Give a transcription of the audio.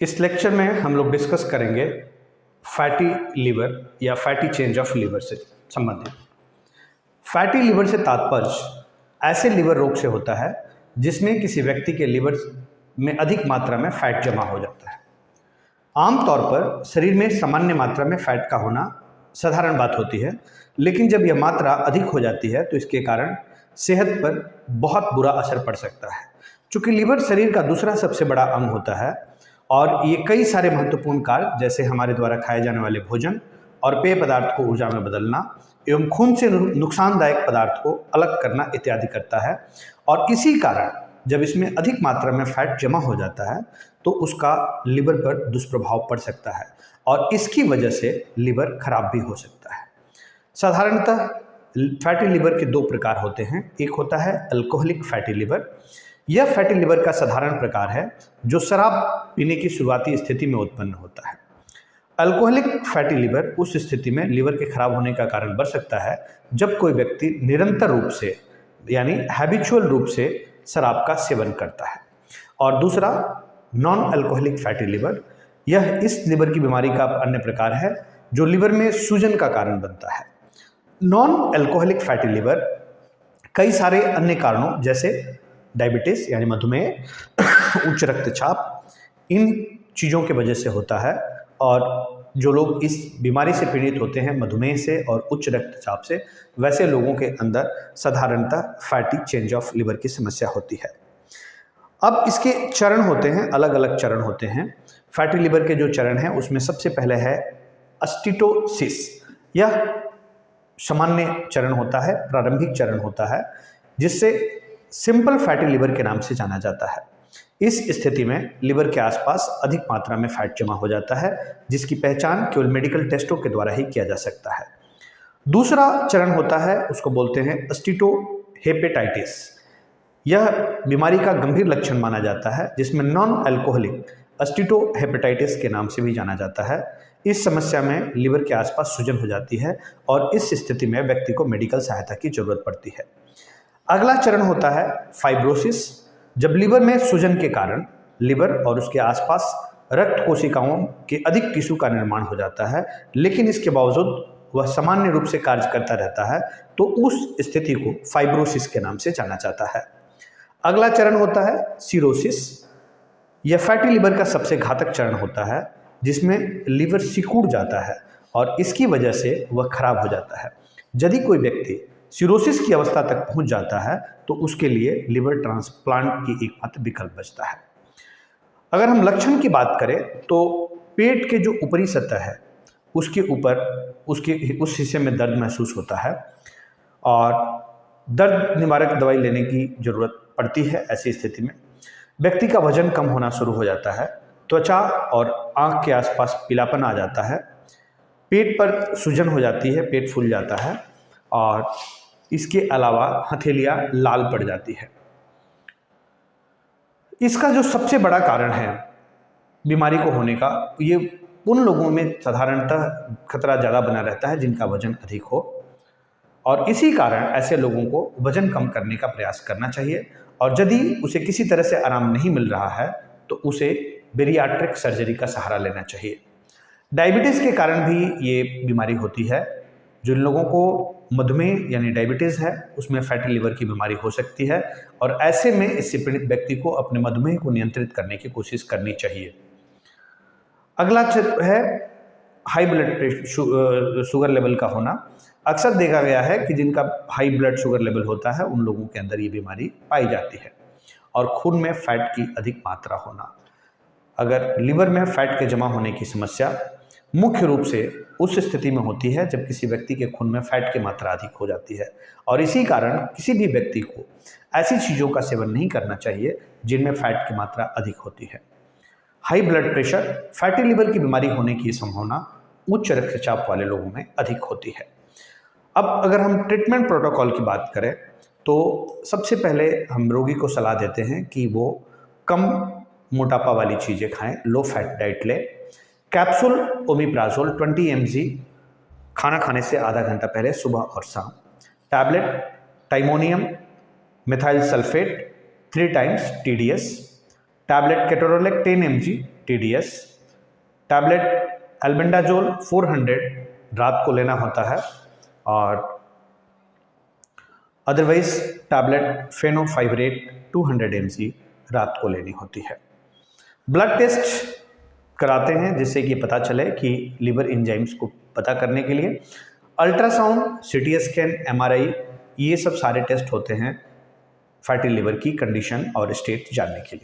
इस लेक्चर में हम लोग डिस्कस करेंगे फैटी लीवर या फैटी चेंज ऑफ लीवर से संबंधित। फैटी लीवर से तात्पर्य ऐसे लीवर रोग से होता है जिसमें किसी व्यक्ति के लीवर में अधिक मात्रा में फैट जमा हो जाता है। आमतौर पर शरीर में सामान्य मात्रा में फैट का होना साधारण बात होती है, लेकिन जब यह मात्रा अधिक हो जाती है तो इसके कारण सेहत पर बहुत बुरा असर पड़ सकता है। चूँकि लीवर शरीर का दूसरा सबसे बड़ा अंग होता है और ये कई सारे महत्वपूर्ण कार्य जैसे हमारे द्वारा खाए जाने वाले भोजन और पेय पदार्थ को ऊर्जा में बदलना एवं खून से नुकसानदायक पदार्थ को अलग करना इत्यादि करता है। और इसी कारण जब इसमें अधिक मात्रा में फैट जमा हो जाता है तो उसका लीवर पर दुष्प्रभाव पड़ सकता है और इसकी वजह से लीवर खराब भी हो सकता है। साधारणतः फैटी लीवर के दो प्रकार होते हैं। एक होता है अल्कोहलिक फैटी लीवर। यह फैटी लीवर का साधारण प्रकार है जो शराब पीने की शुरुआती स्थिति में उत्पन्न होता है। अल्कोहलिक फैटी लीवर उस स्थिति में लीवर के खराब होने का कारण बन सकता है जब कोई व्यक्ति निरंतर रूप से यानी हैबिचुअल रूप से शराब का सेवन करता है। और दूसरा नॉन अल्कोहलिक फैटी लीवर, यह इस लीवर की बीमारी का अन्य प्रकार है जो लीवर में सूजन का कारण बनता है। नॉन अल्कोहलिक फैटी लीवर कई सारे अन्य कारणों जैसे डायबिटीज यानी मधुमेह, उच्च रक्तचाप, इन चीज़ों की वजह से होता है। और जो लोग इस बीमारी से पीड़ित होते हैं मधुमेह से और उच्च रक्तचाप से, वैसे लोगों के अंदर साधारणतः फैटी चेंज ऑफ लीवर की समस्या होती है। अब इसके चरण होते हैं, अलग अलग चरण होते हैं। फैटी लीवर के जो चरण हैं उसमें सबसे पहले है अस्टिटोसिस। यह सामान्य चरण होता है, प्रारंभिक चरण होता है, जिससे सिंपल फैटी लीवर के नाम से जाना जाता है। इस स्थिति में लीवर के आसपास अधिक मात्रा में फैट जमा हो जाता है जिसकी पहचान केवल मेडिकल टेस्टों के द्वारा ही किया जा सकता है। दूसरा चरण होता है, उसको बोलते हैं अस्टिटोहेपेटाइटिस। यह बीमारी का गंभीर लक्षण माना जाता है जिसमें नॉन अल्कोहलिक अस्टिटोहेपेटाइटिस के नाम से भी जाना जाता है। इस समस्या में लीवर के आसपास सूजन हो जाती है और इस स्थिति में व्यक्ति को मेडिकल सहायता की जरूरत पड़ती है। अगला चरण होता है फाइब्रोसिस। जब लीवर में सूजन के कारण लीवर और उसके आसपास रक्त कोशिकाओं के अधिक टिश्यू का निर्माण हो जाता है, लेकिन इसके बावजूद वह सामान्य रूप से कार्य करता रहता है, तो उस स्थिति को फाइब्रोसिस के नाम से जाना जाता है। अगला चरण होता है सिरोसिस। यह फैटी लीवर का सबसे घातक चरण होता है जिसमें लीवर सिकुड़ जाता है और इसकी वजह से वह खराब हो जाता है। यदि कोई व्यक्ति सिरोसिस की अवस्था तक पहुंच जाता है तो उसके लिए लीवर ट्रांसप्लांट की एकमात्र विकल्प बचता है। अगर हम लक्षण की बात करें तो पेट के जो ऊपरी सतह है उसके ऊपर उस हिस्से में दर्द महसूस होता है और दर्द निवारक दवाई लेने की जरूरत पड़ती है। ऐसी स्थिति में व्यक्ति का वजन कम होना शुरू हो जाता है, त्वचा और आंख के आसपास पीलापन आ जाता है, पेट पर सूजन हो जाती है, पेट फूल जाता है और इसके अलावा हथेलियां लाल पड़ जाती है। इसका जो सबसे बड़ा कारण है बीमारी को होने का, ये उन लोगों में साधारणतः खतरा ज़्यादा बना रहता है जिनका वजन अधिक हो, और इसी कारण ऐसे लोगों को वजन कम करने का प्रयास करना चाहिए। और यदि उसे किसी तरह से आराम नहीं मिल रहा है तो उसे बेरियाट्रिक सर्जरी का सहारा लेना चाहिए। डायबिटीज़ के कारण भी ये बीमारी होती है। जिन लोगों को मधुमेह यानी डायबिटीज़ है उसमें फैटी लीवर की बीमारी हो सकती है और ऐसे में इससे पीड़ित व्यक्ति को अपने मधुमेह को नियंत्रित करने की कोशिश करनी चाहिए। अगला है हाई ब्लड शुगर लेवल का होना। अक्सर देखा गया है कि जिनका हाई ब्लड शुगर लेवल होता है उन लोगों के अंदर ये बीमारी पाई जाती है। और खून में फैट की अधिक मात्रा होना। अगर लीवर में फैट के जमा होने की समस्या मुख्य रूप से उस स्थिति में होती है जब किसी व्यक्ति के खून में फैट की मात्रा अधिक हो जाती है, और इसी कारण किसी भी व्यक्ति को ऐसी चीज़ों का सेवन नहीं करना चाहिए जिनमें फैट की मात्रा अधिक होती है। High blood pressure, fatty liver की बीमारी होने की संभावना उच्च रक्तचाप वाले लोगों में अधिक होती है। अब अगर हम ट्रीटमेंट प्रोटोकॉल की बात करें तो सबसे पहले हम रोगी को सलाह देते हैं कि वो कम मोटापा वाली चीज़ें खाएं, लो फैट डाइट लें। कैप्सूल ओमिप्राजोल 20 mg खाना खाने से आधा घंटा पहले सुबह और शाम। Tablet timonium methyl sulphate 3 times TDS। Tablet ketorolac 10 mg TDS, tablet albendazole 400 रात को लेना होता है, और अदरवाइज टैबलेट फेनोफाइब्रेट 200 mg रात को लेनी होती है। ब्लड टेस्ट कराते हैं जिससे कि पता चले कि लीवर एंजाइम्स को पता करने के लिए। अल्ट्रासाउंड, सिटी स्कैन, MRI, ये सब सारे टेस्ट होते हैं फैटी लीवर की कंडीशन और स्टेट जानने के लिए।